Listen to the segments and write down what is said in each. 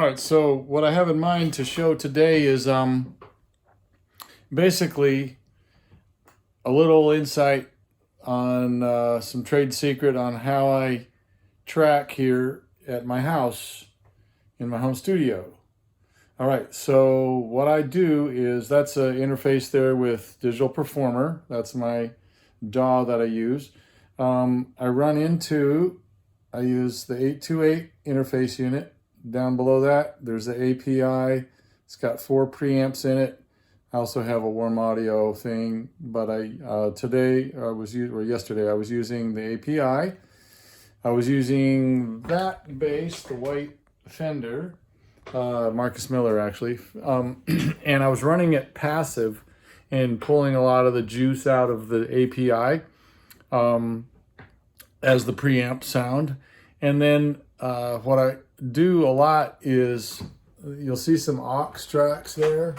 right, so what I have in mind to show today is basically a little insight on some trade secret on how I track here at my house in my home studio. All right, so what I do is that's an interface there with Digital Performer. That's my DAW that I use. I use the 828 interface unit. Down below that, there's the API. It's got 4 preamps in it. I also have a warm audio thing, but yesterday I was using the API. I was using that bass, the white Fender, Marcus Miller actually, and I was running it passive and pulling a lot of the juice out of the API as the preamp sound. And then what I do a lot is you'll see some aux tracks there.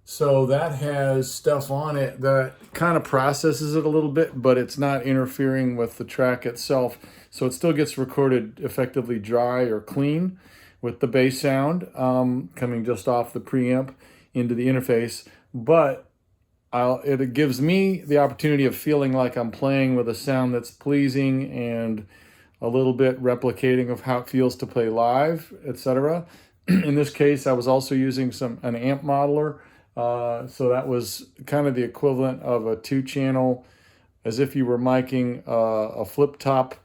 So that has stuff on it that kind of processes it a little bit, but it's not interfering with the track itself. So it still gets recorded effectively dry or clean with the bass sound coming just off the preamp into the interface. But it gives me the opportunity of feeling like I'm playing with a sound that's pleasing and a little bit replicating of how it feels to play live, etc. In this case, I was also using an amp modeler. So that was kind of the equivalent of a 2-channel, as if you were miking a flip top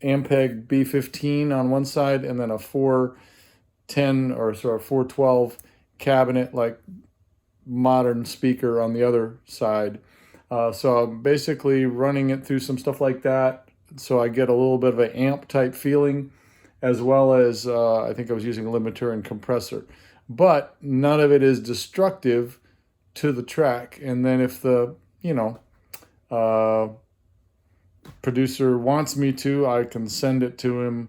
Ampeg B15 on one side and then a 410 or 412 cabinet like modern speaker on the other side. So I'm basically running it through some stuff like that, so I get a little bit of an amp type feeling, as well as I think I was using a limiter and compressor. But none of it is destructive to the track. And then if the producer wants me to, I can send it to him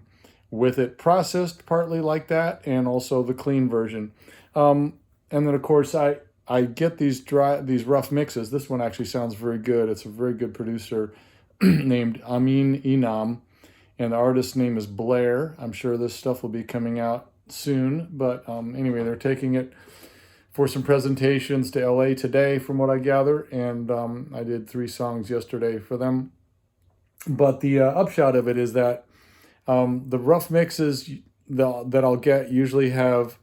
with it processed partly like that, and also the clean version. And then of course I get these rough mixes. This one actually sounds very good. It's a very good producer named Amin Inam, and the artist's name is Blair. I'm sure this stuff will be coming out soon, but anyway, they're taking it for some presentations to LA today from what I gather, and I did 3 songs yesterday for them. But the upshot of it is that the rough mixes that I'll get usually have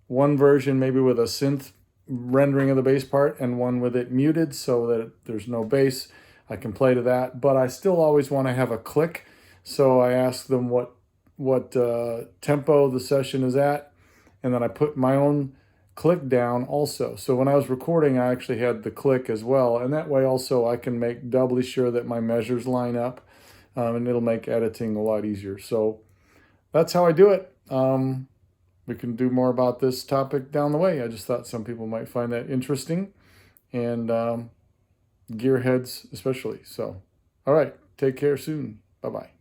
one version maybe with a synth rendering of the bass part and one with it muted so that there's no bass. I can play to that, but I still always want to have a click. So I ask them what tempo the session is at, and then I put my own click down also. So when I was recording, I actually had the click as well, and that way also I can make doubly sure that my measures line up, and it'll make editing a lot easier. So that's how I do it. We can do more about this topic down the way. I just thought some people might find that interesting, and gearheads especially. So, all right, take care soon. Bye-bye.